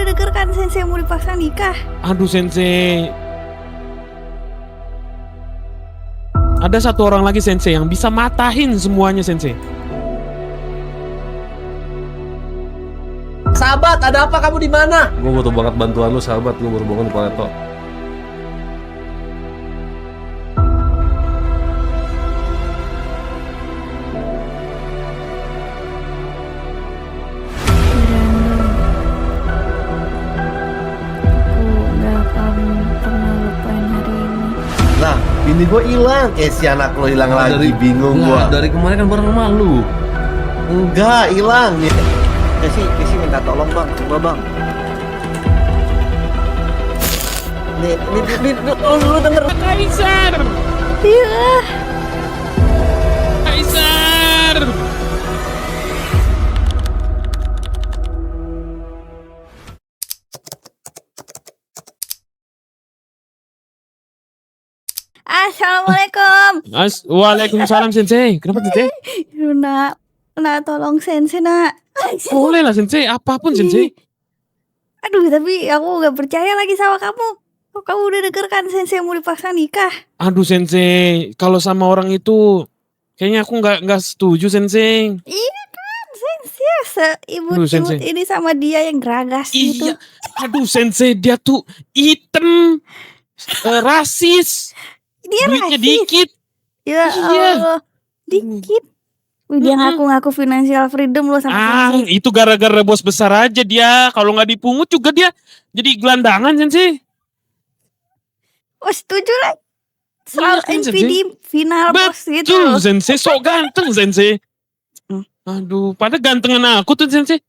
udah denger kan sensei mau dipaksa nikah. Aduh sensei. Ada satu orang lagi sensei yang bisa matahin semuanya sensei. Sahabat, ada apa kamu di mana? Gue butuh banget bantuan lu sahabat, gue baru bangun di Paleto. Aku gak akan pernah lupain hari ini. Nah, ini gue hilang. Si anak lo hilang lagi, bingung Nah, gue. dari kemarin kan bareng sama lu. Enggak, hilang. Kesi minta tolong bang, coba bang. Nih, lu denger. Kaisar! Iya. Kaisar! Assalamualaikum. Waalaikumsalam sensei. Kenapa sensei? Nak tolong sensei nak. Boleh lah sensei, apapun sensei. Aduh tapi aku gak percaya lagi sama kamu. Kamu udah denger kan sensei mau dipaksa nikah. Aduh sensei, kalau sama orang itu kayaknya aku nggak setuju sensei. Iya kan sensei Aduh, seimut-imut sensei. ini sama dia yang geragas gitu. Iya, aduh sensei dia tuh hitam, rasis, Dia duitnya rasis. dikit. Ya Iya. Allah. Dikit. Dia ngaku-ngaku financial freedom loh sama sensei. Itu gara-gara bos besar aja dia. Kalau nggak dipungut juga dia jadi gelandangan sensei. Oh setuju lah. Iya Selalu kan, NPD final boss gitu loh. Betul sensei, sok ganteng sensei. Aduh, pada gantengan aku tuh sensei.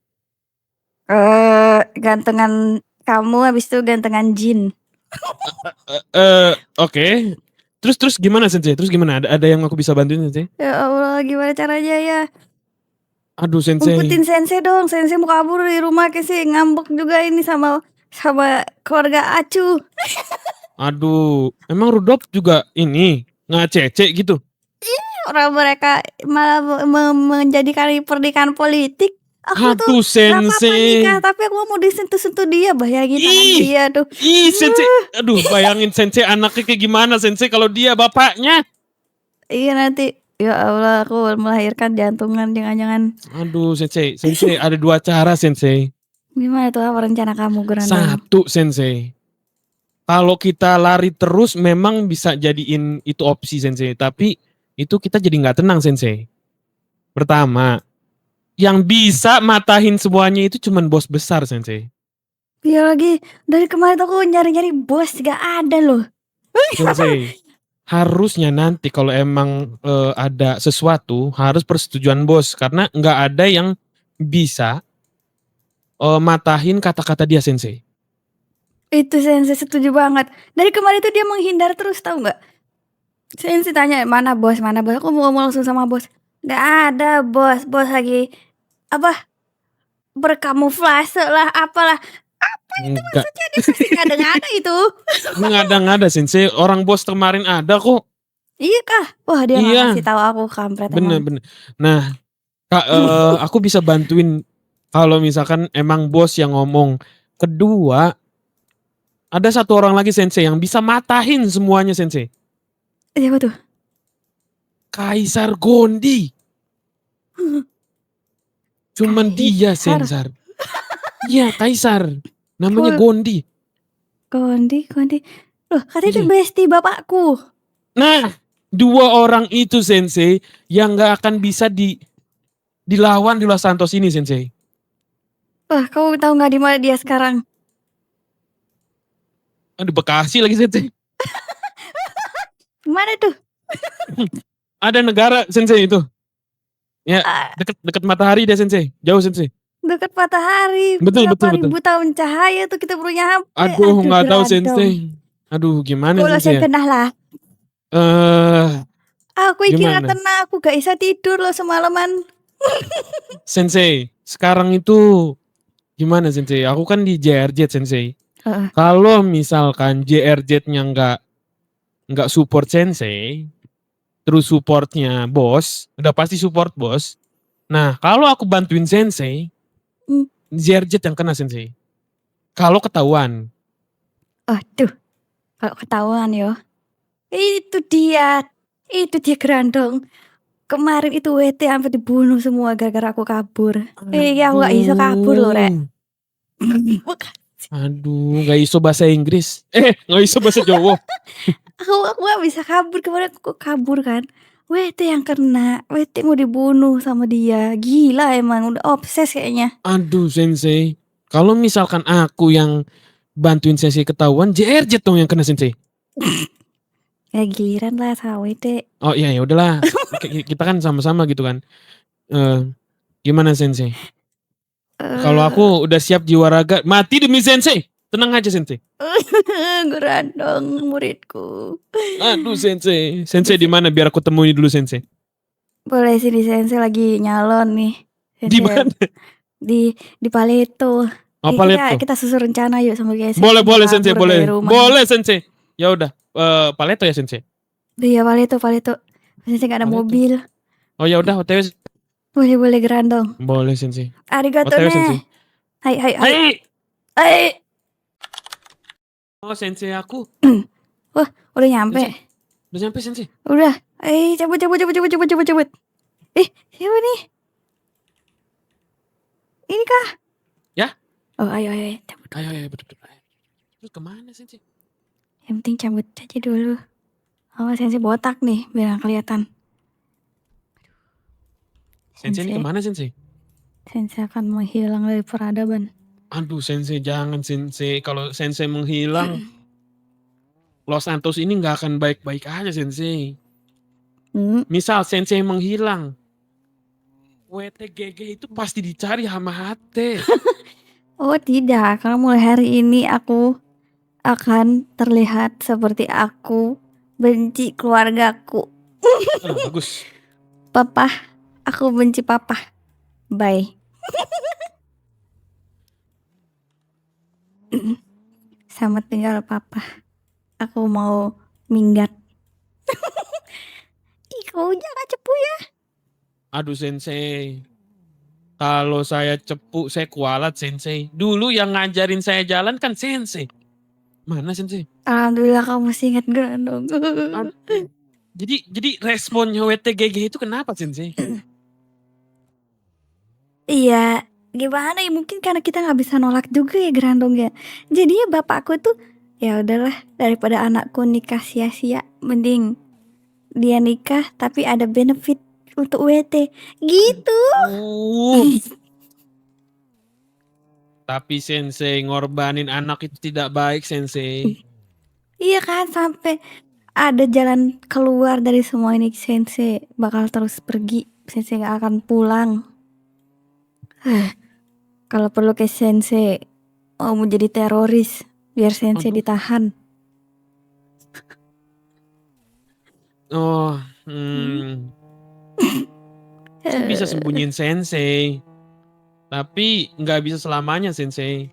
Gantengan kamu habis itu gantengan Jin. Oke. Terus gimana sensei? Terus gimana? Ada yang aku bisa bantuin sensei? Ya Allah gimana caranya ya? Aduh sensei. Umpetin sensei dong. Sensei mau kabur dari rumah sih ngambek juga ini sama keluarga Acu. Aduh, emang Rudolf juga ini ngacece gitu. Orang mereka malah menjadikan pernikahan politik. Aku tuh Aduh gak apa-apa sensei. nikah, tapi aku mau disentuh-sentuh dia, bayangin tangan Ih. dia tuh. Ih sensei. Aduh, bayangin sensei anaknya kayak gimana sensei kalau dia bapaknya. Iya nanti, ya Allah aku melahirkan jantungan jangan-jangan. Aduh sensei ada dua cara sensei. Gimana tuh apa rencana kamu Gerandang? Satu sensei. Kalau kita lari terus memang bisa jadiin itu opsi sensei, tapi itu kita jadi nggak tenang sensei. Pertama, yang bisa matahin semuanya itu cuman bos besar sensei. Iya lagi, dari kemarin tuh aku nyari-nyari bos gak ada loh. Sensei, harusnya nanti kalau emang ada sesuatu harus persetujuan bos karena nggak ada yang bisa matahin kata-kata dia sensei. Itu sensei setuju banget. Dari kemarin tuh dia menghindar terus tahu nggak? Sensei tanya mana bos. Aku mau ngomong langsung sama bos. Gak ada bos lagi apa? Berkamuflase lah apalah. Enggak, Maksudnya dia pasti ngada-ngada itu. ngada-ngada sensei. Orang bos kemarin ada kok. Iya kah? Wah dia nggak Iya. kasih tahu aku kampret Bener. emang. Nah, aku bisa bantuin kalau misalkan emang bos yang ngomong. Kedua, ada satu orang lagi sensei yang bisa matahin semuanya sensei. Siapa tuh? Kaisar Gondi. Cuman dia Kaisar? sensor. Iya Kaisar. Namanya Oh. Gondi. Gondi. Loh katanya itu Iya. bestie bapakku. Nah, dua orang itu sensei yang gak akan bisa dilawan di Los Santos ini sensei. Wah kamu tahu nggak di mana dia sekarang? Aduh, Bekasi lagi sensei. Mana tuh? Ada negara sensei itu. Ya, Ah, deket matahari dia sensei. Jauh sensei. dekat matahari. Betul. Berapa ribu tahun cahaya tuh kita baru nyampe. Aduh, nggak tahu Gerandong. sensei. Aduh, gimana Kalau sensei? saya kenal lah. Aku kira Gimana? tenang, aku gak bisa tidur loh semalaman. Sensei, sekarang itu gimana sensei? Aku kan di JRJ sensei. Heeh. Kalau misalkan JRJ-nya nggak support sensei, terus supportnya bos, udah pasti support bos. Nah, kalau aku bantuin sensei, Hmm. JRJ yang kena sensei. Kalau ketahuan. Aduh, kalau ketahuan yo. Itu dia Grandong. Kemarin itu WT sampai dibunuh semua gara-gara aku kabur. Aku gak iso kabur loh, Rek. Aduh, gak iso bahasa Inggris. Gak iso bahasa Jawa. Aku gak bisa kabur, kemarin aku kabur kan. WT yang kena, WT mau dibunuh sama dia. Gila emang, udah obses kayaknya. Aduh, Sensei. Kalau misalkan aku yang bantuin Sensei ketahuan, JRJ dong yang kena Sensei. Ya giliran lah sama WT. Oh iya, ya udahlah. Kita kan sama-sama gitu kan. Gimana Sensei? Kalau aku udah siap jiwa raga, mati demi Sensei. Tenang aja Sensei. Grandong muridku. Aduh Sensei. Sensei di mana biar aku temuin dulu Sensei. Boleh sih di Sensei lagi nyalon nih. Di mana? Di Paleto. Oh, Paleto. Kita susun rencana yuk sama guys. Boleh Sensei, boleh. Boleh Sensei. Ya udah, Paleto ya Sensei. Iya Paleto. Sensei gak ada Paleto. mobil. Oh ya udah, OTW. Boleh Grandong. Boleh Sensei. Arigato OTW ne. Sensei. Hai. Oh Sensei aku. Wah, udah nyampe. Udah nyampe Sensei. Udah. Cabut. Siapa nih? Ini kah? Ya. Oh, ayo cabut. Ayo betul. Terus kemana Sensei? Yang penting cabut aja dulu. Oh, Sensei botak nih, biar gak kelihatan. Sensei ini kemana Sensei? Sensei akan menghilang dari peradaban. Aduh Sensei, jangan Sensei. Kalau Sensei menghilang, Los Santos ini gak akan baik-baik aja Sensei. Misal Sensei menghilang, WTGG itu pasti dicari sama Hate. Oh tidak, karena mulai hari ini aku akan terlihat seperti aku benci keluargaku. Bagus. Papa, aku benci papa. Bye. Selamat tinggal papa. Aku mau minggat. Kau jangan cepu ya. Aduh Sensei, kalau saya cepu saya kualat Sensei. Dulu yang ngajarin saya jalan kan Sensei. Mana Sensei? Alhamdulillah kamu masih ingat Grandong. Jadi responnya WTGG itu kenapa Sensei? Iya, gimana ya, mungkin karena kita nggak bisa nolak juga ya Grandong ya. Jadi ya bapakku tuh ya udahlah, daripada anakku nikah sia-sia, mending dia nikah tapi ada benefit untuk WT gitu. Tapi Sensei, ngorbanin anak itu tidak baik Sensei. Iya kan, sampai ada jalan keluar dari semua ini. Sensei bakal terus pergi, Sensei gak akan pulang. Kalau perlu ke Sensei mau menjadi teroris biar Sensei ditahan. Saya bisa sembunyiin Sensei, tapi nggak bisa selamanya Sensei.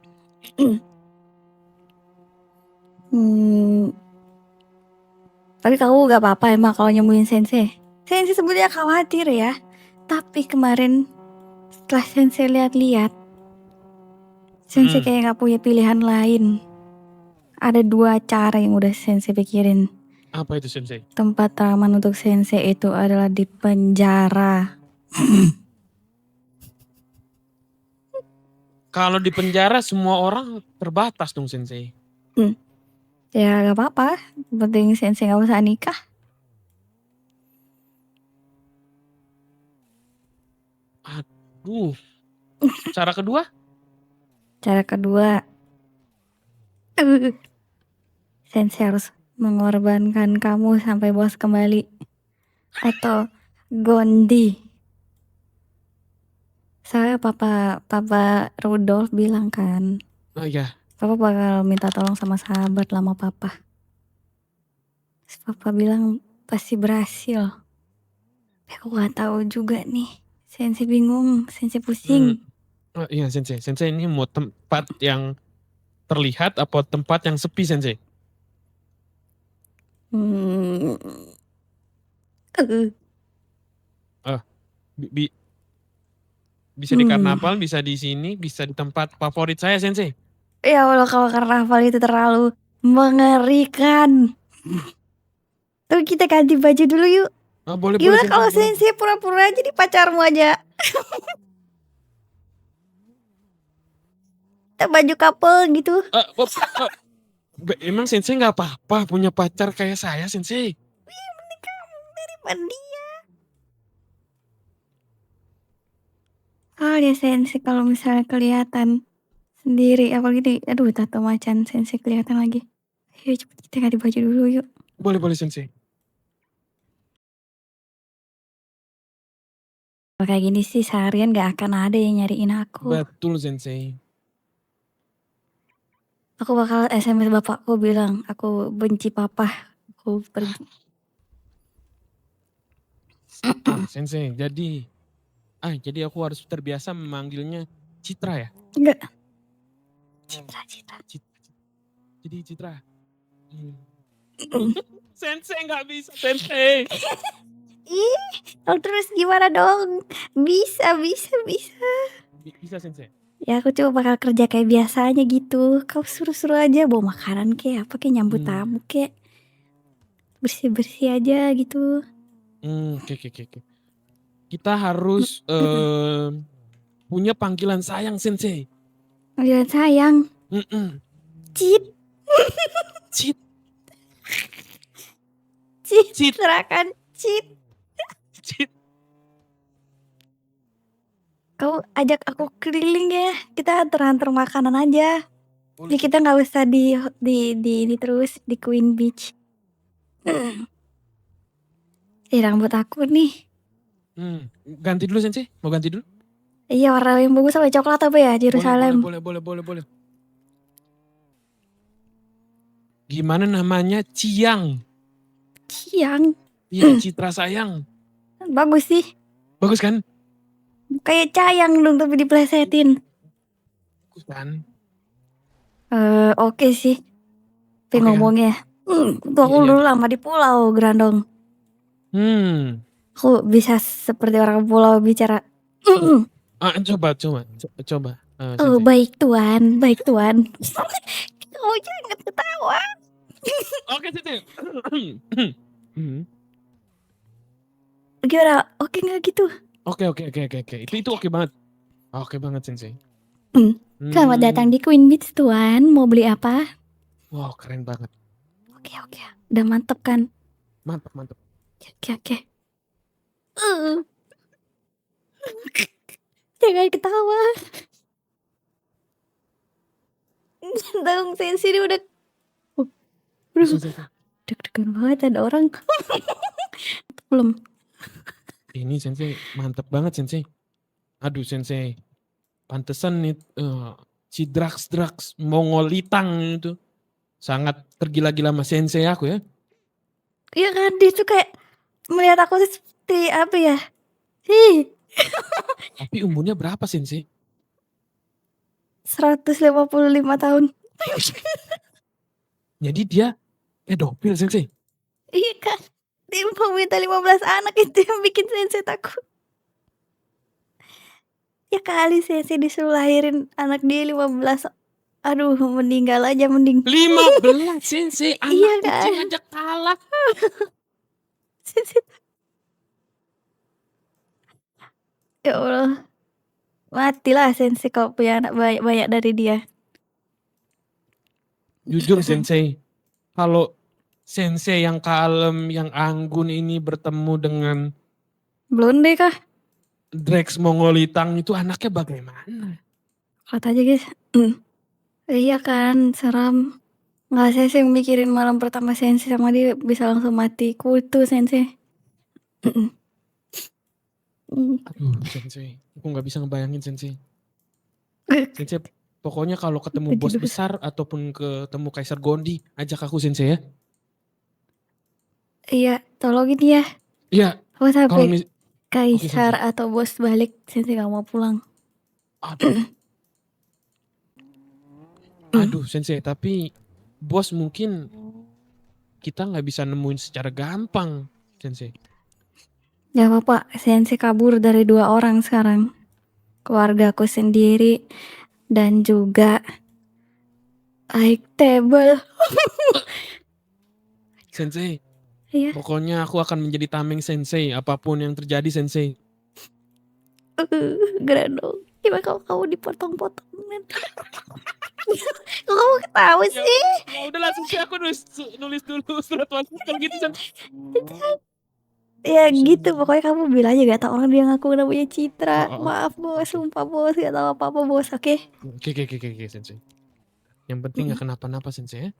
Tapi kamu gak apa-apa emang kalau nyembuhin Sensei? Sensei sebenarnya khawatir ya. Tapi kemarin setelah Sensei lihat-lihat, Sensei kayak gak punya pilihan lain. Ada 2 cara yang udah Sensei pikirin. Apa itu Sensei? Tempat aman untuk Sensei itu adalah di penjara. Kalau di penjara semua orang terbatas dong Sensei. Ya gak apa-apa, penting Sensei gak usah nikah. Aduh. Cara kedua? Cara kedua, Sensei harus mengorbankan kamu sampai bos kembali. Atau Gondi. Saya Papa Rudolf bilang kan, Oh iya. Papa bakal minta tolong sama sahabat lama Papa. Terus Papa bilang pasti berhasil. Tapi aku gak tahu juga nih. Sensei bingung, Sensei pusing. Oh iya Sensei. Sensei ini mau tempat yang terlihat apa tempat yang sepi Sensei? Bisa di karnaval, bisa di sini, bisa di tempat favorit saya Sensei. Ya Allah, kalau karnaval itu terlalu mengerikan. Tuh kita ganti baju dulu yuk. Boleh Gimana Sensei, kalau boleh. Sensei pura-pura jadi pacarmu aja? Kita baju couple gitu. Emang Sensei nggak apa-apa punya pacar kayak saya, Sensei? Mandi. Soalnya Sensei kalau misalnya kelihatan sendiri, apalagi aduh tato macan Sensei kelihatan lagi. Ayo cepet kita ganti baju dulu yuk. Boleh Sensei. Kalau kayak gini sih seharian gak akan ada yang nyariin aku. Betul Sensei. Aku bakal SMS bapakku bilang aku benci papa. Aku pergi. Oke, Sensei, jadi aku harus terbiasa memanggilnya Citra ya? Enggak. Citra. Jadi Citra. Sensei nggak bisa, Sensei. Ih, terus gimana dong? Bisa. Bisa Sensei. Ya aku coba bakal kerja kayak biasanya gitu. Kau suruh-suruh aja bawa makanan kek, apa kek, nyambut tamu kek. Bersih-bersih aja gitu. Oke. Kita harus punya panggilan sayang Sensei. Panggilan sayang. Cit. Cit. Citra kan Cit. Kau ajak aku keliling ya. Kita antar-antar makanan aja. Jadi kita nggak usah di ini terus di Queen Beach. Rambut aku nih. Ganti dulu Sensei. Mau ganti dulu? Iya, warna yang bagus apa coklat apa ya? Jerusalem. Boleh. Gimana namanya? Ciang. Iya, Citra sayang. Bagus sih. Bagus kan? Kayak cayang dong tapi diplesetin. Bagus kan? Oke sih. Tapi Oke kan? ngomongnya. Tuh aku Iya. dulu lama di pulau Grandong. Aku bisa seperti orang pulau bicara. Coba. Oh, baik tuan. Kamu jangan ketawa. Oke, Sensei. Gimana? Oke nggak gitu? Oke. Itu oke banget. Oke banget Sensei. Selamat datang di Queen Beach tuan. Mau beli apa? Wow, keren banget. Oke. Udah mantep kan? Mantap. Oke. Jangan ketawa. Dong Sensi dia udah Sensei. deg-degan banget ada orang. Belum. Ini Sensei mantap banget Sensei. Aduh Sensei. Pantesan nih si drugs Mongolitang itu sangat tergila-gila sama Sensei aku ya. Iya kan, dia tuh kayak melihat aku seperti apa ya? Tapi umurnya berapa Sensei? 155 tahun. Jadi dia pedofil Sensei. Iya kan, dia mau minta 15 anak, itu yang bikin Sensei takut. Ya kali Sensei disuruh lahirin anak dia 15. Aduh, meninggal aja mending. 15 Sensei, anak Iya kucing kan? aja kalah. Sensei. Ya Allah. Matilah Sensei kalau punya anak banyak dari dia. Jujur Sensei, kalau Sensei yang kalem, yang anggun ini bertemu dengan Blonde kah? Drex Mongolitang itu anaknya bagaimana? Kata aja guys. Iya kan, seram. Nggak Sensei mikirin malam pertama Sensei sama dia bisa langsung mati. Kutu Sensei. Aduh Sensei, aku gak bisa ngebayangin Sensei. Sensei, pokoknya kalau ketemu bos besar ataupun ketemu Kaisar Gondi, ajak aku Sensei ya. Iya, tolongin ya. Iya. Aku sampai Kalau Kaisar atau bos balik Sensei gak mau pulang. Aduh Sensei, tapi bos mungkin kita gak bisa nemuin secara gampang Sensei. Gak apa-apa, Sensei kabur dari 2 orang sekarang. Keluarga aku sendiri dan juga Naik table. Sensei, Iya. pokoknya aku akan menjadi tameng sensei apapun yang terjadi sensei. Grandong. Gimana kalau kamu dipotong-potong nanti? Kok kamu ketawa Ya, sih? ya udahlah sensei, aku nulis dulu surat wasiat gitu sensei. Ya gitu, pokoknya kamu bilang aja gak tau orang dia ngaku namanya Citra. Oh. Maaf bos, sumpah bos, gak tau apa-apa bos, oke? Oke sensei. Yang penting nggak kenapa-napa sensei ya.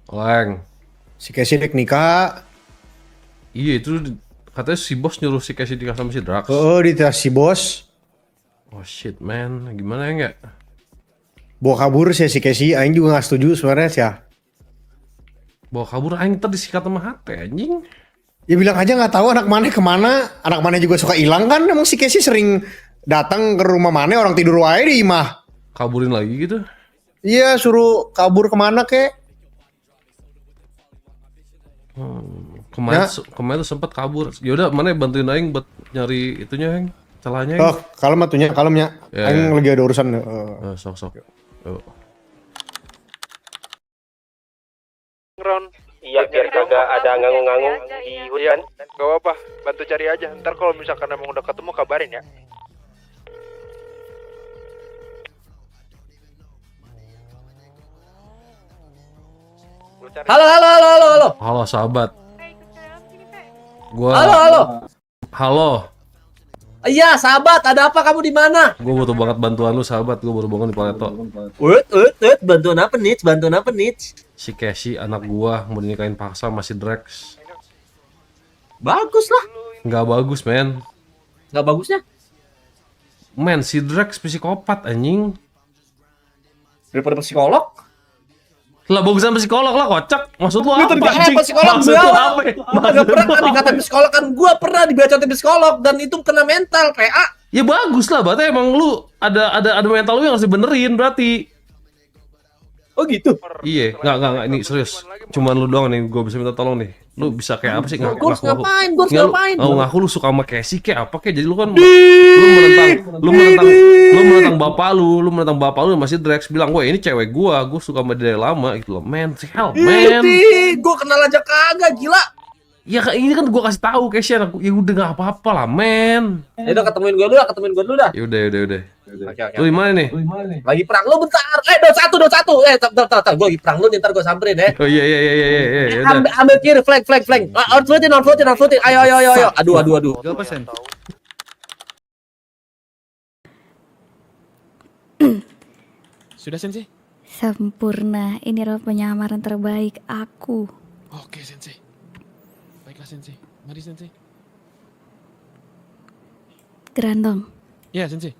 Leng. Si Casey dek nikah. Iya itu katanya si bos nyuruh si Casey nikah sama si Drax. Ditas si bos. Oh shit man, gimana ya nggak? Bawa kabur sih si Casey. Aing juga gak setuju sebenarnya sih ya. Bawa kabur aing ntar disikat sama HP anjing. Ya bilang aja nggak tahu anak mana kemana. Anak mana juga suka hilang kan. Emang si Casey sering datang ke rumah mana orang tidur wae di imah. Kaburin lagi gitu. Iya suruh kabur kemana kek. Kemarin tuh sempat kabur. Yaudah mana bantuin aing buat nyari itunya yang celahnya. Oh kalem atunya kalemnya. Ya, Aing ya. lagi ada urusan. Sok. Yuk. Iya biar kagak ada nganggung-nganggung di hutan. Gak apa-apa, bantu cari aja. Ntar kalau misalkan emang udah ketemu kabarin ya. Halo. Halo sahabat. Gua. Halo. Iya, sahabat, ada apa kamu di mana? Gua butuh banget bantuan lu sahabat. Gua baru bangun di Paleto. Bantuan apa nih? Si Casey anak gua mau dinikahin paksa masih Drax. Bagus lah. Nggak bagus men. Nggak bagusnya? Men si Drax psikopat anjing. Daripada psikolog. Lah bagusan psikolog lah kocak. Maksud lu apa Pakai psikolog Maksud gua. lu apa? Nggak pernah kan dikatain psikolog kan? Gua pernah dibacotin psikolog dan itu kena mental, PA. Ya bagus lah, berarti emang lu ada mental lu yang harus dibenerin berarti. Oh gitu. Iya, enggak ini serius. Cuman lu doang nih gua bisa minta tolong nih. Lu bisa kayak apa sih? Gua harus ngapain? Ngaku lu suka sama Casey kayak apa kayak. Jadi lu kan lu menentang bapak lu menentang bapak lu masih Drax bilang, "Wah, ini cewek gua suka sama dia dari lama." Gitu loh. Man, help, man. Gua kenal aja kagak, gila. Ya ini kan gua kasih tahu Casey anak ya udah enggak apa-apa lah, man. Ya udah ketemuin gua dulu dah. Ya udah. Oke. Lu di mana nih? Lagi perang lu bentar. Dot satu. Bentar. Gua lagi perang lu ntar gua samperin ya. Oh iya. Ya udah. Ambil kiri, flank. Outfootin. Ayo. Aduh. Sudah sensei? Sempurna, ini adalah penyamaran terbaik aku. Oke sensei. Baiklah sensei. Mari sensei. Grandong, Ya sensei.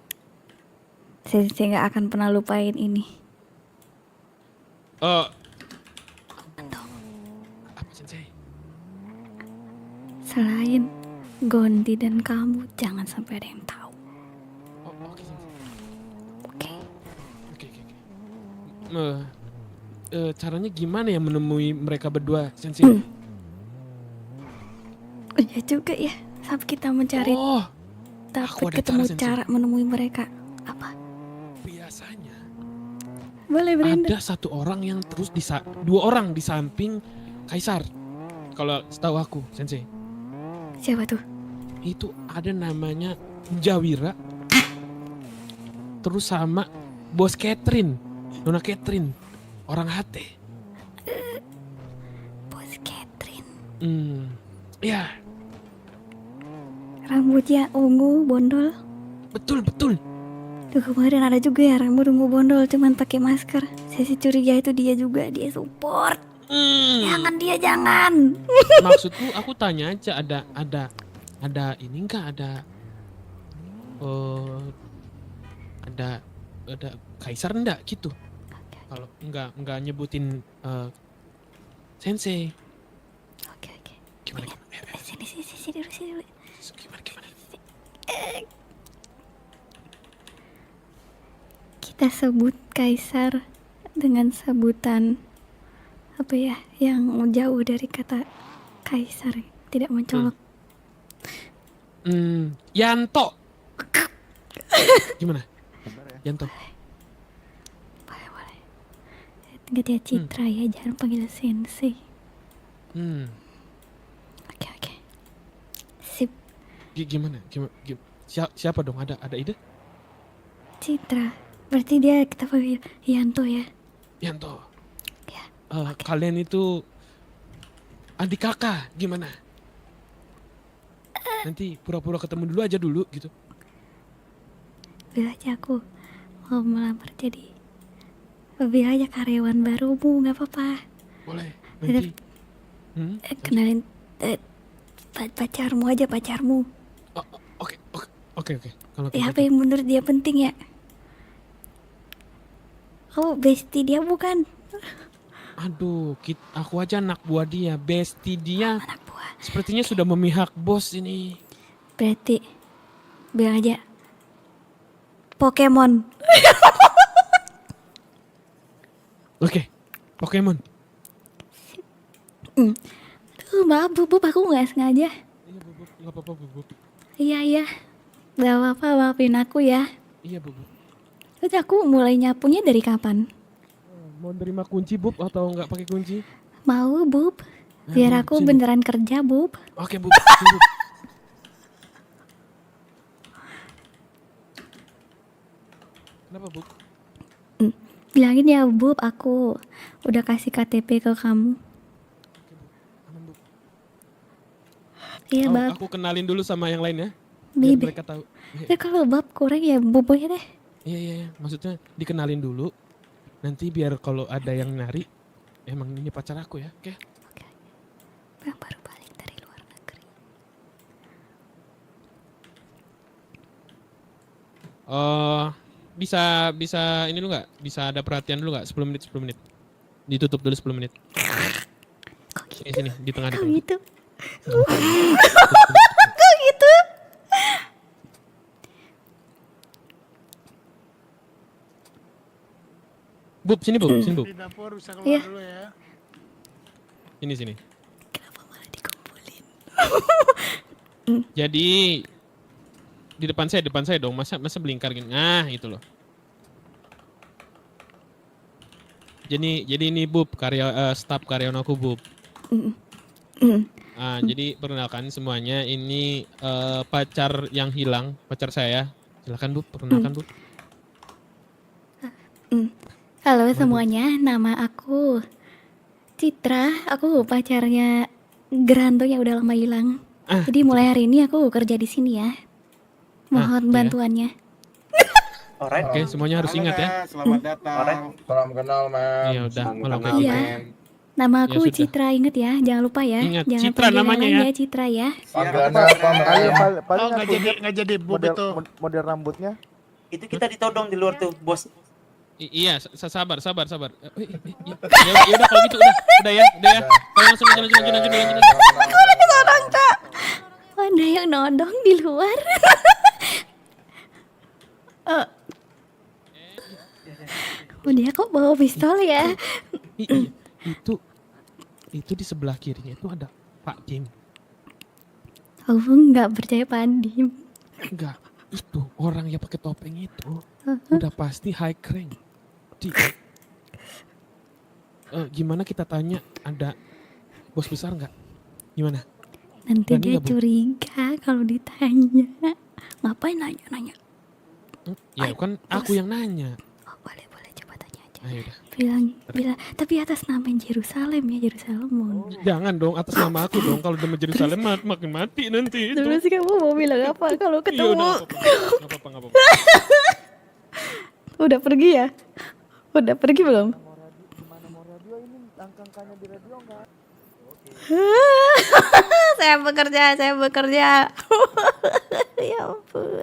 Sensei gak akan pernah lupain ini. Apa sensei? Selain Gondi dan kamu, jangan sampai ada yang tahu. Oh, oke sensei. Oke. Oke. Caranya gimana ya menemui mereka berdua, sensei? Ya juga ya, sampai kita mencari Oh, dapat ada ketemu cara, Sensei. cara menemui mereka. Apa? biasanya Boleh Brenda? ada satu orang yang terus dua orang di samping Kaisar. Kalau setahu aku, sensei, Siapa tuh? itu ada namanya Jawira. Terus sama Bos Catherine, Nona Catherine, orang HT. Bos Catherine. Ya, Rambutnya ungu, bondol. betul. Tuh kemarin ada juga ya rambut ungu bondol cuman pakai masker. Saya sih curiga itu dia juga, dia support. Jangan dia jangan. Maksudku aku tanya aja ada ini enggak ada Kaisar enggak gitu. Kalau enggak nyebutin sensei. Oke. Gimana? Sini dulu. Gimana? Kita sebut Kaisar dengan sebutan apa ya yang jauh dari kata Kaisar. tidak mencolok. Yanto. Gimana? Yanto. Boleh. Ingat ya Citra ya, jangan panggil sensei. Oke. Sip. Gimana? Siapa dong? Ada ide? Citra. Berarti dia kita panggil Yanto ya. Yanto. Ya. Kalian itu adik kakak, gimana? Nanti pura-pura ketemu dulu aja gitu. Bilang aja aku mau melamar jadi. Bilang aja karyawan barumu, nggak apa-apa. Boleh. Nanti. Kenalin pacarmu aja, pacarmu. Oke. Kalau Ya, kayak apa yang menurut dia penting ya? Kau bestie dia bukan? Aduh, aku aja anak buah dia, bestie dia. Anak buah. Sepertinya sudah memihak bos ini. Berarti bilang aja Pokemon. Oke, Pokemon. Maaf bubuk, aku nggak sengaja. Iya, Bubuk. Nggak apa-apa, Bubuk. Iya. Gak apa-apa, maafin aku ya. Iya, Bubuk. Terus aku mulai nyapunya dari kapan? Mau nerima kunci, Bub, atau nggak pakai kunci? Mau, Bub. Biar aku sini. beneran kerja, Bub. Oke, Bub. Sini, Bub. Kenapa, Bub? Bilangin ya, Bub, aku udah kasih KTP ke kamu. Aman, Bub. Iya, Bab. Aku kenalin dulu sama yang lain ya. Biar Bibi. mereka tahu. Iya. Ya kalau Bab kurang ya Bub aja deh. Iya. Maksudnya dikenalin dulu. Nanti biar kalau ada yang nyari, emang ini pacar aku ya. Oke. Yang baru balik dari luar negeri. Bisa ini dulu nggak? Bisa ada perhatian dulu nggak? 10 menit. Ditutup dulu 10 menit. Kok gitu? Sini, di tengah. Kok gitu? Kok gitu? Bub, sini Bub. Di dapur bisa keluar Iya. dulu ya. Sini. Kenapa malah dikumpulin? Jadi di depan saya dong. Masa belingkar gini. Nah, itu loh. Jadi ini Bub, staf karyawan aku Bub. Jadi perkenalkan semuanya, ini pacar yang hilang, pacar saya. Silakan Bub, perkenalkan Bub. Halo semuanya, nama aku Citra. Aku pacarnya Geranto yang udah lama hilang. Jadi mulai hari ini aku kerja di sini ya. Mohon iya. bantuannya. Oke, semuanya harus ingat ya. Selamat datang. Salam kenal, men. Iya udah, kalau kayak Iya. gitu. Nama aku Ya sudah. Citra, inget ya. Jangan lupa ya. Ingat, Jangan Citra panggil yang namanya lain ya. Citra ya. Panggilannya apa, men? Paling Oh, nggak jadi bub model, itu. model rambutnya. Itu kita ditodong di luar tuh, bos. Iya, sabar. Ya udah kalau gitu udah ya. Kalau langsung lanjut. Oh, ada yang nodong di luar. Dia kok bawa pistol ya? Iya, itu di sebelah kirinya itu ada Pak Kim. Aku nggak percaya Pandim. Enggak, itu orang yang pakai topeng itu udah pasti high rank. Gimana kita tanya, ada bos besar nggak? Gimana? Nanti Berani dia nggak, Bu? curiga kalau ditanya. Ngapain nanya? Ya kan aku yang nanya. Oh, boleh coba tanya aja. Ayo udah. Bilang, tapi atas nama Yerusalem ya, Yerusalem. Jangan dong atas nama aku dong. Kalau demi Jerusalem makin mati nanti itu. Terus kamu mau bilang apa kalau Iya ketemu? udah, nggak apa-apa. Udah pergi ya? Udah pergi belum? Gimana mau radio ini angka-angkanya di radio enggak? Saya bekerja. Ya ampun.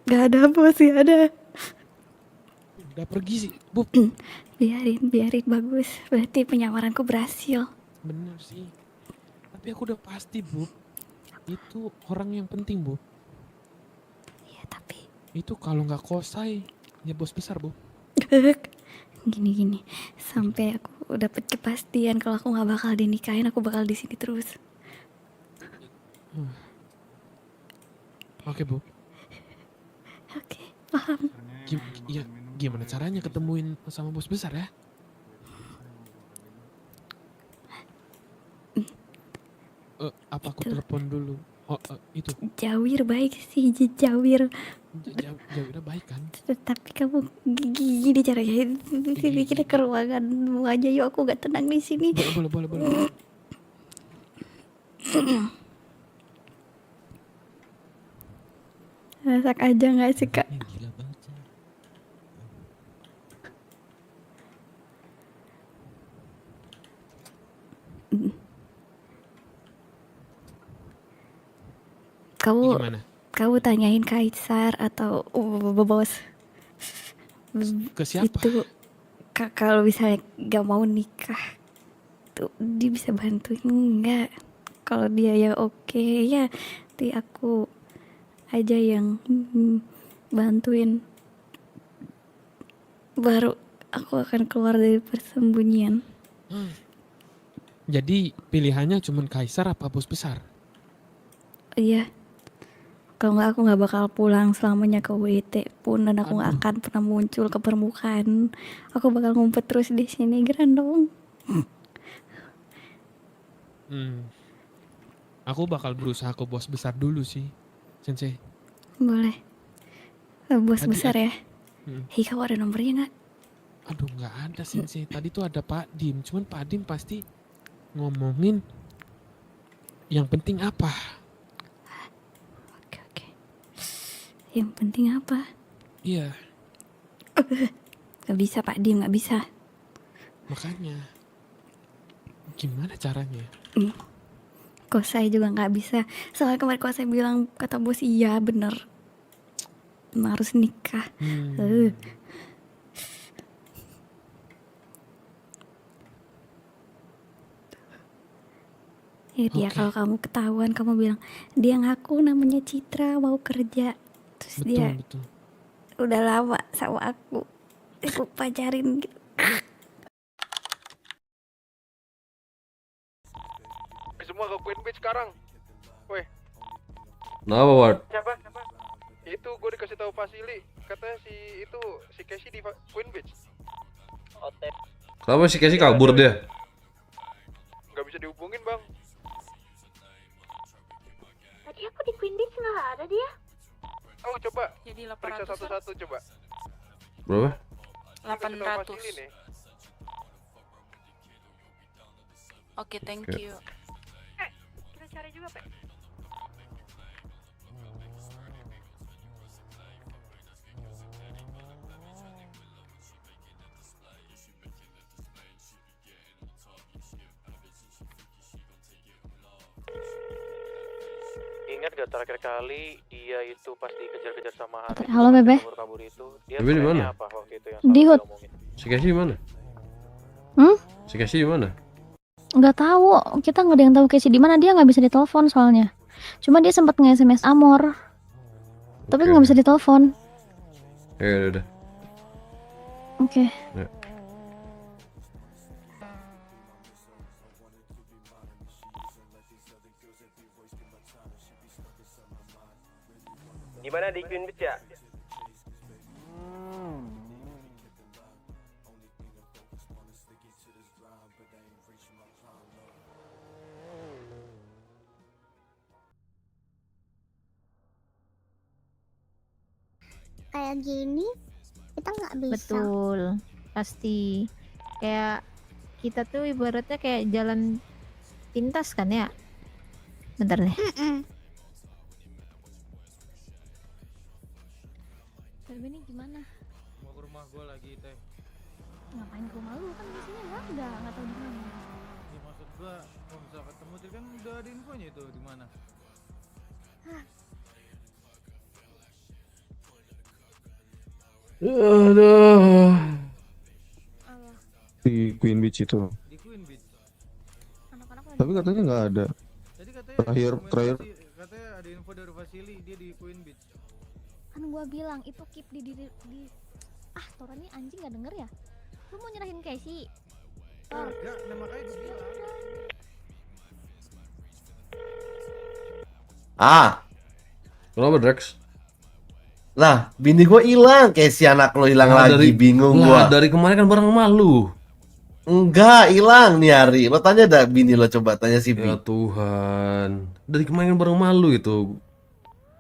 Gak ada bos, gak ada. Udah pergi sih, Bub. Biarin bagus. Berarti penyamaranku berhasil. Bener sih. Tapi aku udah pasti, Bub. Itu orang yang penting, Bub. Iya tapi Itu kalau nggak kosai, ya bos besar, Bub. gini. Sampai aku dapet kepastian kalau aku nggak bakal dinikahin, aku bakal di sini terus. Oke, Bu. Oke, paham. Gimana caranya ketemuin sama bos besar ya? Apa aku telepon dulu? Itu Jawir baik sih, Jawir. Jawira baik kan? Tapi kamu gini caranya, kita ke ruanganmu aja yuk, aku gak tenang di sini. Boleh. Masak aja nggak sih kak? Gimana? Kamu tanyain Kaisar atau bos Ke siapa? itu, kalau misalnya gak mau nikah tuh dia bisa bantuin nggak? Kalau dia ya oke ya, nanti aku aja yang bantuin, baru aku akan keluar dari persembunyian. Jadi pilihannya cuman Kaisar apa bos besar? Iya, kalau nggak aku nggak bakal pulang selamanya ke WT pun, dan aku nggak akan pernah muncul ke permukaan. Aku bakal ngumpet terus di sini, Grandong. Aku bakal berusaha ke bos besar dulu sih, Sensei. Boleh. Bos Tadi besar ya. Hmm. Hei, kamu ada nomornya nggak? Aduh, nggak ada Sensei. Tadi tuh ada Pak Dim, cuman Pak Dim pasti ngomongin yang penting apa? Oke. Yang penting apa? Iya, Gak bisa Pak Dim, gak bisa. makanya gimana caranya? Kosai juga gak bisa. Soalnya kemarin Kosai bilang, kata bos iya bener, harus nikah. Ya dia Oke. kalau kamu ketahuan, kamu bilang dia ngaku namanya Citra mau kerja, terus dia Betul. udah lama sama aku pacarin gitu. Semua ke Queen Beach sekarang. Weh, Kenapa, Ward? Siapa? itu gue dikasih tahu Vasili, katanya si Casey di Queen Beach. Kenapa si Casey kabur dia? Gak bisa dihubungin bang. Tadi aku di Queen Beach nggak ada dia. Oh coba Jadi periksa 800. satu-satu coba. Berapa? Kasih tahu Vasili nih. Oke, thank Oke. you. Kita cari juga Pak. Ingat gak terakhir kali dia itu pas dikejar-kejar sama Arif? Halo, Bebe. Kabur itu. Dia Bebe di trennya mana? apa waktu itu yang Di selalu Hood. diomongin? Si Casey di mana? Hmm? Si Casey di mana? Nggak tahu, kita nggak ada yang tahu Casey di mana, dia nggak bisa ditelepon soalnya. Cuma dia sempat nge-SMS Amor, tapi Oke. nggak bisa ditelepon. Ya udah. Oke. Ya. Di mana di Queen Beach ya? Kayak gini kita nggak bisa. Betul, pasti. Kayak kita tuh ibaratnya kayak jalan pintas kan ya. Bentar deh. Bebe ini gimana? Mau ke rumah gue lagi teh. Ngapain ke rumah lu? Kan biasanya nggak tahu di mana. Ya, maksud gue kalau bisa ketemu tadi kan udah ada infonya itu di mana. Aduh. Di Queen Beach itu. Di Queen Beach. Anak-anak lagi. Tapi katanya nggak ada. Tadi katanya Terakhir. katanya ada info dari Vasili dia di Queen Beach. Kan gua bilang itu keep di Toran ini anjing nggak denger ya? Lu mau nyerahin Casey? Harga, nah makanya gue bilang. Kenapa Drex? Lah, bini gue hilang. Kayak si anak lo hilang lagi, bingung Lah, gua. dari kemarin kan bareng sama lu. Enggak, hilang nih hari. Lo tanya dah bini lo, coba tanya si Ya Bi. Tuhan. Dari kemarin kan bareng sama lu itu.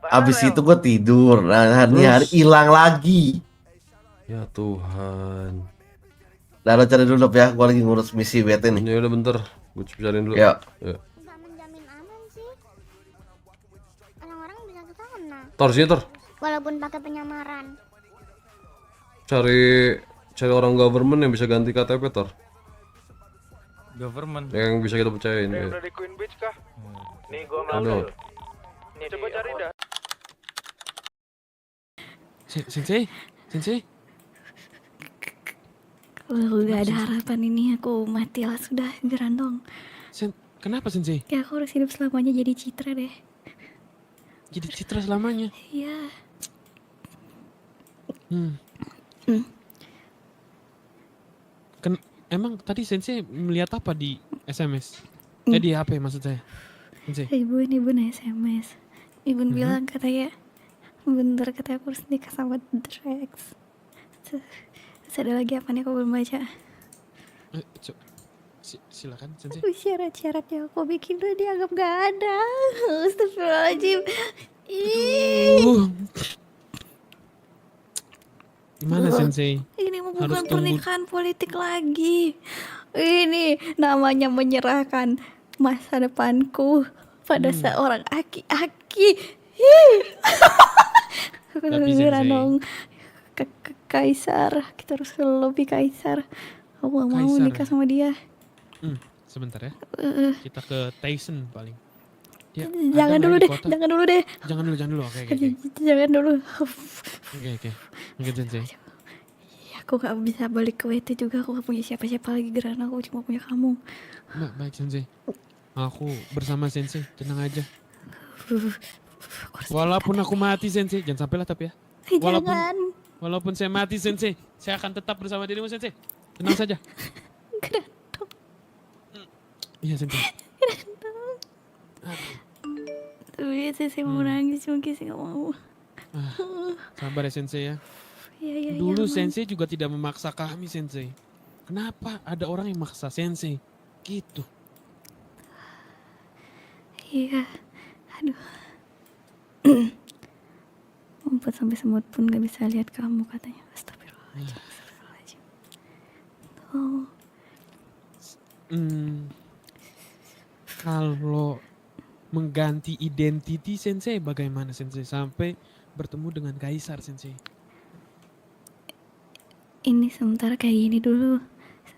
Abis itu gue tidur. Nah, nih hari hilang lagi. Ya Tuhan. Nah, lo cari dulu ya. Gue lagi ngurus misi WT nih. Ya udah bentar. Gue cariin dulu. Ya. Ya. Nggak menjamin aman sih. Orang-orang bisa ke sana. Tor sini Tor. Walaupun pakai penyamaran. Cari orang government yang bisa ganti KTP Tor. Government. Yang bisa kita percayain. Ya. Udah di Queen Beach kah? Nih gua Aduh. Nih Coba cari dah. Sensei. Kalau gak ada harapan ini aku matilah sudah, Gerandong. Kenapa Sensei? Kayak aku harus hidup selamanya jadi Citra deh. Jadi Citra selamanya? Iya. Emang tadi Sensei melihat apa di SMS? Di HP maksud saya. Sensei. Ibu SMS. Ibu bilang katanya, bentar katanya aku harus nikah sama Drex. Terus ada lagi apa nih aku belum baca. Silakan Sensei. Syarat-syaratnya aku bikin tuh dianggap gak ada. Astagfirullahaladzim. Gimana Sensei? Ini bukan Harus tunggu. pernikahan politik lagi. Ini namanya menyerahkan masa depanku pada seorang aki-aki. Tapi Sensei. Dong. Kaisar, kita harus lebih kaisar. Aku gak mau Kaisar. nikah sama dia. Sebentar ya. Kita ke Tyson paling. Dia Jangan ada dulu nggak di deh, kota? jangan dulu deh. Jangan dulu. Oke. Jangan dulu. Oke Sensei. Aku gak bisa balik ke WT juga. Aku gak punya siapa-siapa lagi Geran. Aku cuma punya kamu. Baik Sensei. Aku bersama Sensei, tenang aja. Walaupun aku mati Sensei, jangan sampailah tapi ya. Jangan. Walaupun saya mati Sensei, saya akan tetap bersama dirimu Sensei. Tenang saja. Gerandong. Iya Sensei. Tapi saya mau nangis mungkin saya gak mau. Sabar ya Sensei ya. Iya. Dulu aman. Sensei juga tidak memaksa kami Sensei. Kenapa ada orang yang maksa Sensei? Gitu. Iya. Aduh. Rumput sampai semut pun gak bisa lihat kamu katanya. Astagfirullahaladzim. Oh. Kalau mengganti identity Sensei bagaimana Sensei sampai bertemu dengan Kaisar Sensei? Ini sementara kayak gini dulu.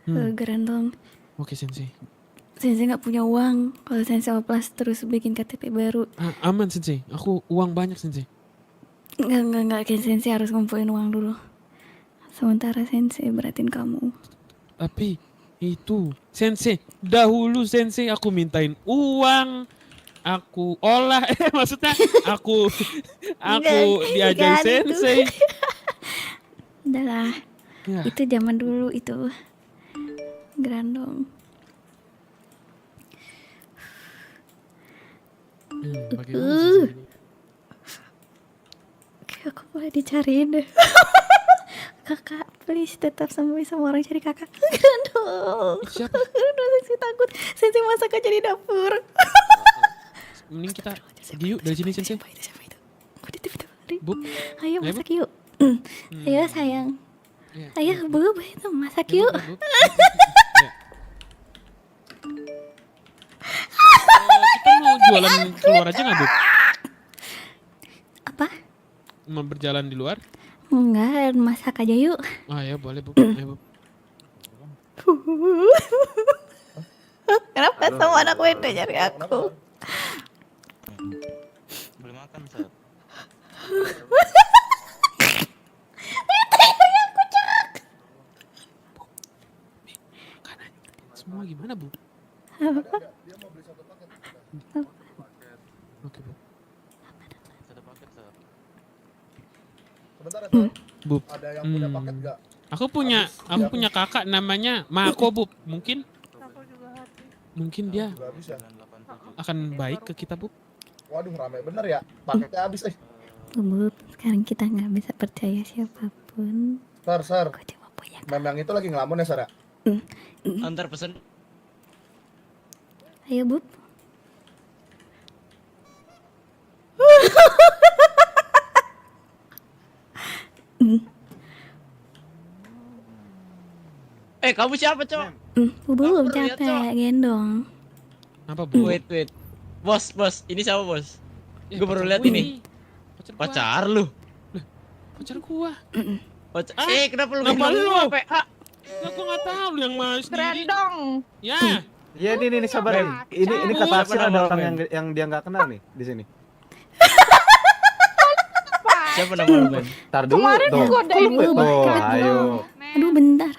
Gerandong. Oke Sensei. Sensei gak punya uang. Kalau Sensei oplas terus bikin KTP baru. Aman Sensei. Aku uang banyak Sensei. Enggak. Kayak Sensei harus ngumpulin uang dulu. Sementara Sensei beratin kamu. Tapi itu Sensei, dahulu Sensei aku mintain uang, aku olah, maksudnya aku diajari Sensei. Udahlah, Ya. itu zaman dulu itu. Gerandong. Bagaimana Sensei? Kayak aku boleh dicariin deh. Kakak, please tetap sama orang cari kakak. Aduh. Siapa? Aduh, Sensei takut. Sensei masak aja di dapur. Mending kita pergi yuk dari sini Sensei. Siapa itu? Aku di TV lari. Bub. Ayo Ayo, masak yuk. Ayo sayang. Ya. Ayo Bub, itu masak yuk. Bub. Ya. Kita mau jualan keluar aja nggak Bub? Apa? Mau berjalan di luar? Enggak, masak aja yuk. Ya boleh Bub. Ayo Bub. Kenapa sama anak WD nyari aku? Boleh makan, Sat. Semua gimana Bu? Oke Bu. Satu paket, Sat. Sebentar ya, Son. Bub. Ada yang punya paket nggak? Aku punya kakak namanya Mako, Bub. Mungkin dia akan baik ke kita, Bub. Waduh, rame bener ya. Paketnya habis Bub, sekarang kita nggak bisa percaya siapapun. Sar. Kau cuma punya. Memang itu lagi ngelamun ya, Sar? Antar pesen. Ayo, Bub. Kamu siapa, Cok? Belum capek gendong. Apa, Bub? Wait. Bos, ini siapa, Bos? Ya, Gue baru pacar lihat gua ini. Pacar Pacar lu. gua. Kenapa lu Kenapa gendong lu? gua, Pe? Ya gua nggak tahu lu yang mau sendiri. Dong. Ya. Iya ini sabar nih. Ini kata Siapa Aksin ada nama orang lu, Men? yang dia nggak kenal nih di sini. Siapa nama lu, Men? Tar dulu tuh. Tuh, ayo. Aduh, bentar.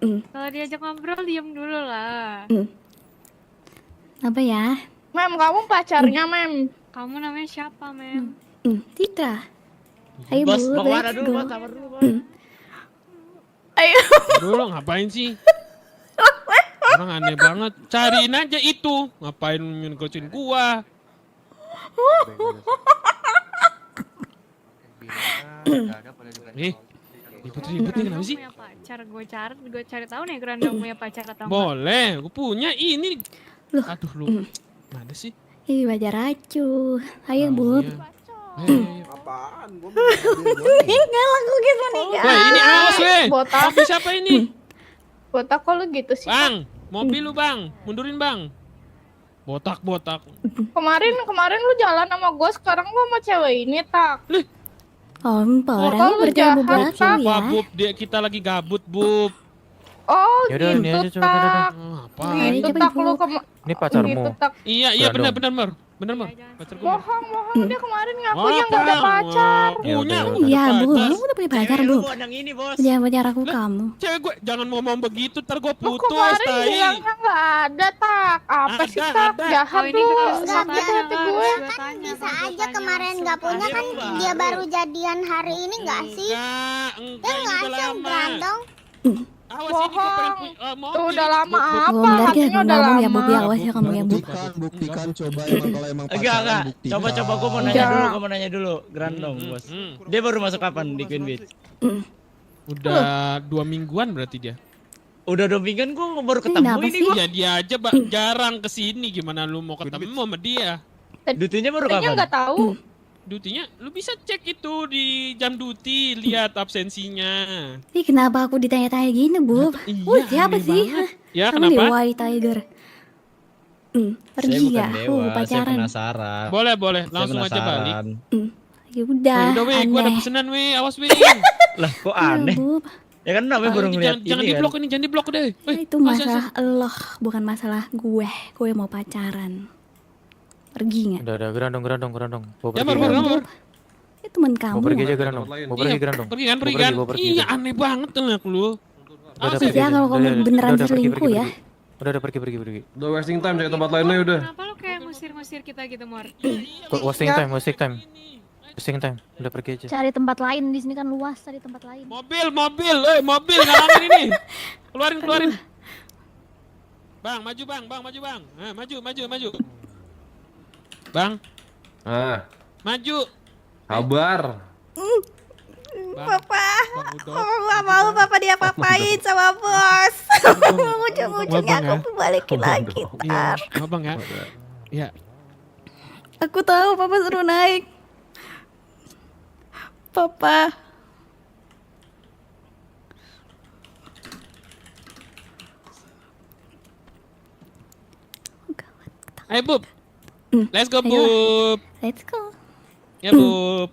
Kalau diajak ngobrol diem dulu lah. Apa ya? Mem, kamu pacarnya, Mem. Kamu namanya siapa, Mem? Citra. Ayo, Bos, Bub, mau kemana let's dulu, go. Bos? Sabar dulu, Bos. Dulu ngapain sih? Orang aneh banget. Cariin aja itu. Ngapain ngikutin gua? Ribut-ribut nih kenapa sih? Punya pacar, gue cari tahu nih Grandong punya pacar atau enggak. Boleh, gua punya ini. Loh. Aduh lu. Mana sih? Ih, pacar acu. Ayo, Oh, Bub. iya. Ayo. Apaan? Gua Meninggal aku gitu meninggal. Wah, ini awas weh. Botak. Mobil siapa ini? Botak kok lu gitu sih? Bang, mobil lu, Bang. Mundurin, Bang. Botak. Kemarin lu jalan sama gue, sekarang lu sama cewek ini, Tak. Parah, Kok aku lu percaya jahat, Bub langsung Tak? ya. Wah, Bub, kita lagi gabut, Bub. Oh, Yaudah, ini aja, gitu, coba, Tak. Apa? Gitu, Coba, Tak. Bub. Lu Ini gitu, Tak. Iya, benar, Mar. Pacar gua. Bohong. Dia kemarin ngakunya nggak ada pacar. Punya. Iya, Bub. Kamu udah punya pacar, Bub. yang ini, Bos. Jangan pacar aku kamu. Cewek gue jangan ngomong begitu, ntar gue Lu putus, kemarin tai. bilangnya nggak ada, Tak. Apa sih, Tak? Ada. Jahat lu. Enggak Sama hati gue. kan bisa aja kemarin nggak punya kan dia baru jadian hari ini nggak sih? Enggak, Ya ini nggak udah sih lama. Grandong. Awas ini gue pengen mobil. Tuh udah lama Bub, apa? bentar kita Katanya udah ngomong ya, lama. Bub. Ya, awas ya kamu ya, Bub. Buktikan coba kalau emang Enggak. Coba gue mau nanya Enggak. dulu, gue mau nanya dulu. Grandong, Bos. Dia baru masuk kapan di Queen Beach? Udah 2 mingguan berarti dia. Udah 2 mingguan gue baru ketemu kenapa ini sih? gua. Ya dia aja jarang kesini. Gimana lu mau ketemu sama dia? Dutinya baru Katanya kapan? nggak tahu. Dutinya, lu bisa cek itu di jam duty, lihat absensinya. Ih, kenapa aku ditanya-tanya gini, Bub? Iya, Siapa aneh sih? banget. Ya, Kamu di kenapa? White Tiger. Saya Pergi bukan ya? dewa, saya Pacaran. penasaran. Boleh, Saya langsung aja balik. penasaran. Ya udah, Udah weh, gua ada aneh. pesanan weh, awas weh. Lah, kok Iya, aneh? Bub. Ya kan namanya baru ngeliat Jangan ini di kan. blok ini, jangan di blok deh. Nah, itu masalah lo, bukan masalah gue. Gue mau pacaran. Pergi nggak? Udah, Grandong. Mau Ya, Mar. Itu teman kamu. Grandong. Mau Iya, pergi kan? Iya, aneh banget anak lu. Awas Terus ya kalau kamu beneran selingkuh ya. Udah pergi. Udah wasting time cari tempat lainnya udah. Kenapa lu kayak ngusir-ngusir kita gitu, Mor? Wasting time. Udah pergi aja. Cari tempat lain, di sini kan luas, cari tempat lain. Mobil, ngalangin ini. Keluarin. Bang, maju bang. Nah, maju. Bang, Ah, maju. kabar. Bang, Papa, Bang Udo. aku gak mau Papa diapa-apain sama bos. Ujung-ujungnya Bang, aku balikin lagi. Iya, abang ya. Iya. Aku tahu Papa suruh naik. Papa. Ayo Bub. Let's go Ayolah. Bub. Let's go. Ya Bub.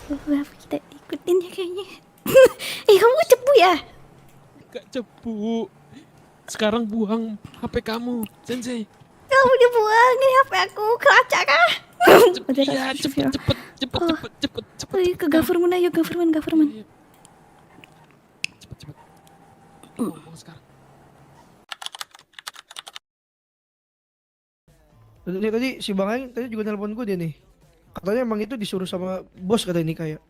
Kenapa kita ikutin ya kayaknya? Kamu cepu ya? Gak cepu. Sekarang buang HP kamu, Sensei. Kamu dibuangin HP aku ke kaca kah? Iya, cepet. Ayo ke government ayo, government. Cepet. Ngomong sekarang. Tadi si Bang Aing tadi juga nelpon gue dia nih. Katanya emang itu disuruh sama bos kata ini kayak.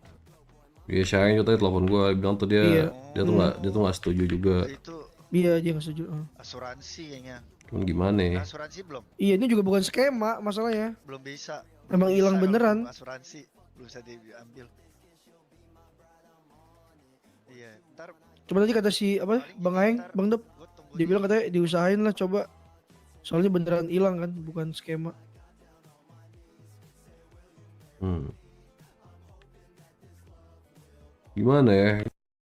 Iya, sayang tadi telepon gua bilang tuh Iya. dia tuh nggak setuju juga. Iya, dia nggak setuju. Asuransi kayaknya. Cuman gimana ya? Asuransi belum Iya, ini juga bukan skema masalahnya. bisa. Emang hilang beneran. Asuransi belum bisa diambil. Iya, ntar Coba tadi kata si apa Bang Aeng, Bang Dep, dia bilang katanya diusahain lah coba. Soalnya beneran hilang kan, bukan skema. Gimana ya?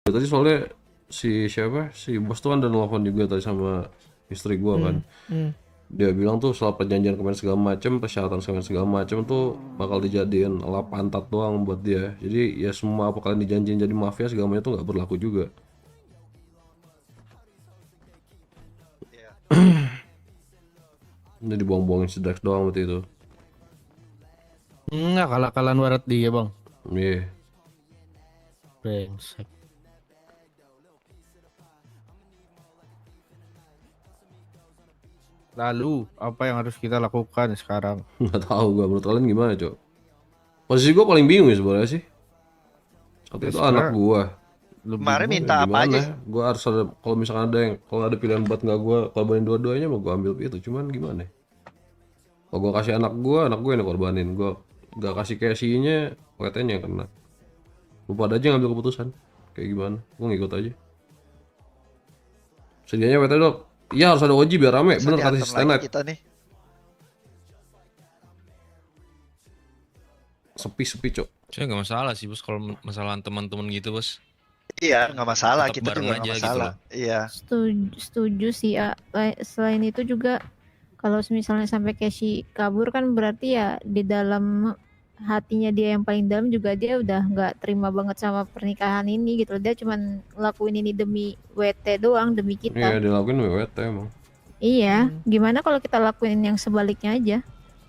Tadi soalnya si bos tuh kan udah nelfon juga tadi sama istri gua kan. Dia bilang tuh soal perjanjian kemarin segala macem, persyaratan segala macem tuh bakal dijadiin lap pantat doang buat dia. Jadi ya semua apa kalian dijanjiin jadi mafia segala macam tuh nggak berlaku juga. Ini dibuang-buangin si Drax doang berarti itu. Enggak kalah-kalahan warat dia, Bang. Iya. Brengsek. Lalu apa yang harus kita lakukan sekarang? Nggak tahu gua, menurut kalian gimana, Cok? Posisi gua paling bingung ya sebenarnya sih. Satu itu anak gua. kemarin minta apa aja? Gua harus ada, kalau misalkan kalau ada pilihan buat nggak gua korbanin dua-duanya mau gua ambil itu, cuman gimana? Kalau gua kasih anak gua yang dikorbanin. Gua nggak kasih Casey-nya, WT-nya yang kena. Lupa aja ngambil keputusan. Kayak gimana? Gua ngikut aja. Sedianya WT dok. Iya harus ada Oji biar rame, bener kata si Stand Up. Kita nih. Sepi Cok. Saya nggak masalah sih bos kalau masalah teman-teman gitu bos. Iya, nggak masalah. Tetap Kita bareng juga aja nggak gitu masalah. loh. Iya. Setuju sih ya. Selain itu juga kalau misalnya sampai Casey kabur kan berarti ya di dalam hatinya dia yang paling dalam juga dia udah nggak terima banget sama pernikahan ini gitu. Dia cuman lakuin ini demi WT doang, demi kita. Iya dilakuin WT emang. Iya, gimana kalau kita lakuin yang sebaliknya aja?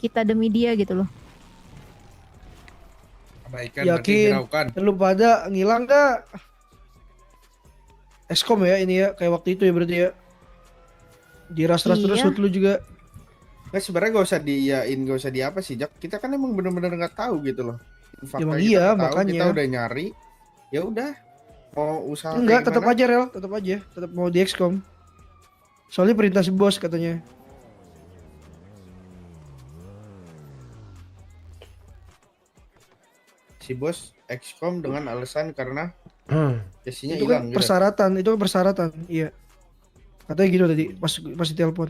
Kita demi dia gitu loh. Yakin lu pada ngilang gak? Eskom ya ini ya, kayak waktu itu ya berarti ya. Diras-ras terus Iya. lu juga. Nggak, sebenarnya gak usah diiyain, gak usah di apa sih, Jak. Kita kan emang bener-bener nggak tahu gitu loh. Faktanya Emang kita iya, nggak tahu, makanya. kita udah nyari. Ya udah. Mau usaha Enggak, kayak tetap gimana? aja Rel, tetap aja. Tetap mau di Excom. Soalnya perintah si bos katanya. Si bos Excom dengan alasan karena Casey-nya Itu hilang kan persyaratan, itu kan persyaratan. Iya. Katanya gitu tadi pas ditelepon.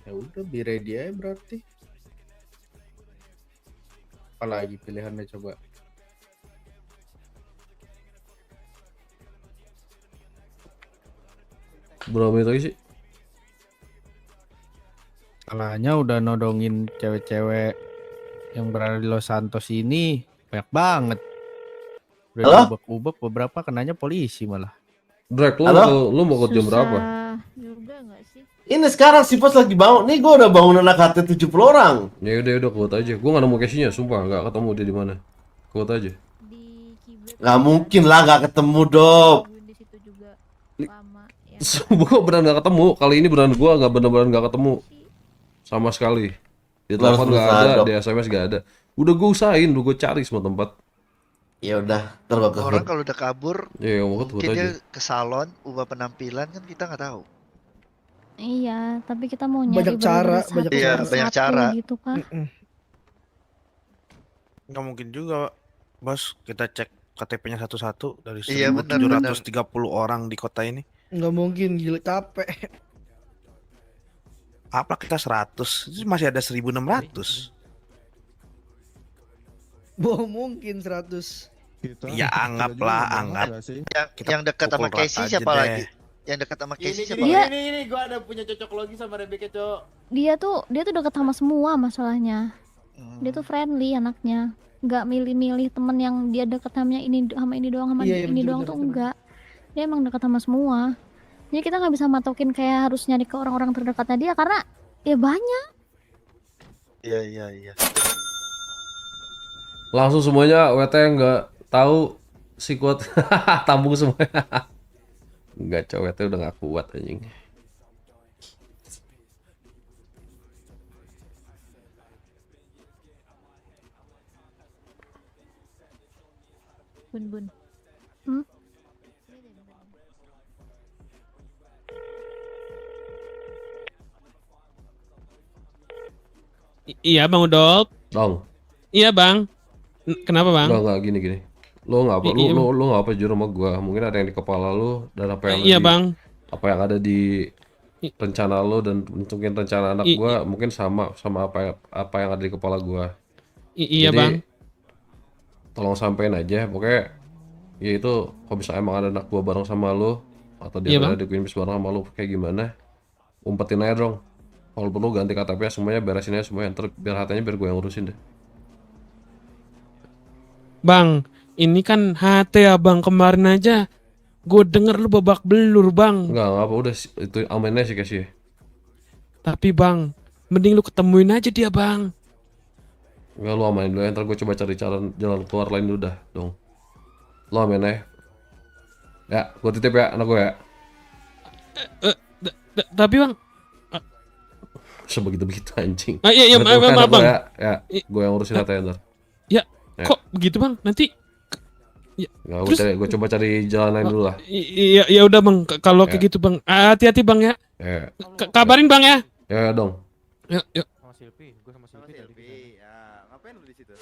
Ya udah, be ready aja berarti. Apalagi pilihannya coba. Berapa menit lagi sih? Salahnya udah nodongin cewek-cewek yang berada di Los Santos ini banyak banget. Udah Halo? diubek-ubek beberapa kenanya polisi malah. Drake, lu mau ke jam berapa? Juga nggak sih? Ini sekarang si bos lagi bangun. Nih gua udah bangun anak hati 70 orang. Ya udah kuat aja. Gua nggak nemu Casey-nya, sumpah nggak ketemu dia di mana. Kuat aja. Nggak mungkin lah nggak ketemu Dop. Sumpah gua beneran nggak ketemu. Kali ini beneran gua nggak bener-bener nggak ketemu sama sekali. Di Lu harus telepon nggak berusaha, ada, Dok. di SMS nggak ada. Udah gua usahain, udah gua cari semua tempat. Ya udah, ntar gua ke Orang kalau udah kabur, Ya mau kuat mungkin dia aja. ke salon, ubah penampilan kan kita nggak tahu. Iya, tapi kita mau nyari Banyak cara, bener-bener banyak satu Iya, persatu banyak cara. gitu kan. Nggak mungkin juga, bos. Kita cek KTP-nya satu-satu dari Iya, benar, 1.730 orang di kota ini. Nggak mungkin, gila capek. Apa kita 100? Itu masih ada 1.600. Bohong mungkin 100. Ya anggaplah, anggap. Yang dekat sama pukul Casey rata siapa aja lagi? deh. Yang dekat sama Casey siapa Dia- lagi? Ini gua ada punya cocok logi sama Rebecca, Cok. Dia tuh deket sama semua masalahnya. Dia tuh friendly anaknya. Nggak milih-milih temen yang dia deket sama ini doang sama Iya, iya, ini betul, doang betul, tuh betul. enggak. Dia emang deket sama semua. Jadi kita nggak bisa matokin kayak harus nyari ke orang-orang terdekatnya dia karena ya banyak. Iya. Langsung semuanya WT nggak tahu si kuat tampung semuanya. Enggak, cowok WT udah nggak kuat anjing. Bun. Hmm? Iya Bang Udol. Dong. Iya Bang. Kenapa Bang? Enggak gini. Lo nggak apa, Iya, lo nggak apa jujur sama gua. Mungkin ada yang di kepala lo dan apa yang Iya ada Bang. apa yang ada di rencana lo dan mungkin rencana anak gua mungkin sama apa yang ada di kepala gua. Iya Jadi, Bang. tolong sampein aja, pokoknya ya itu kalau misalnya emang ada anak gua bareng sama lo atau dia Iya, Bang. ada di Queen Beach bareng sama lo kayak gimana, umpetin aja dong. Kalau perlu ganti KTP semuanya, beresin aja semuanya, ntar biar HT-nya biar gue yang urusin deh. Bang, ini kan HT Abang kemarin aja. Gue denger lu babak belur Bang. Enggak apa, udah itu aman aja sih Casey. Tapi Bang, mending lu ketemuin aja dia Bang. Enggak, lu amanin dulu ya, ntar gue coba cari jalan keluar lain dulu dah dong. Lu amanin aja. Ya, gue titip ya anak gue ya. Tapi Bang, sebegitu-begitu anjing. Iya, Gue titip maaf anak gue Bang. ya, gue yang urusin HT-nya ntar. Ya, Ya. kok begitu Bang? Nanti Nggak, gue coba cari jalan lain dulu lah. Iya, ya udah Bang. Kalau kayak gitu Bang, hati-hati Bang ya. Ya. Kabarin Bang ya. Ya dong. Yuk. Sama Silvi, gue sama Silvi tadi. Ya, ngapain lu di situ?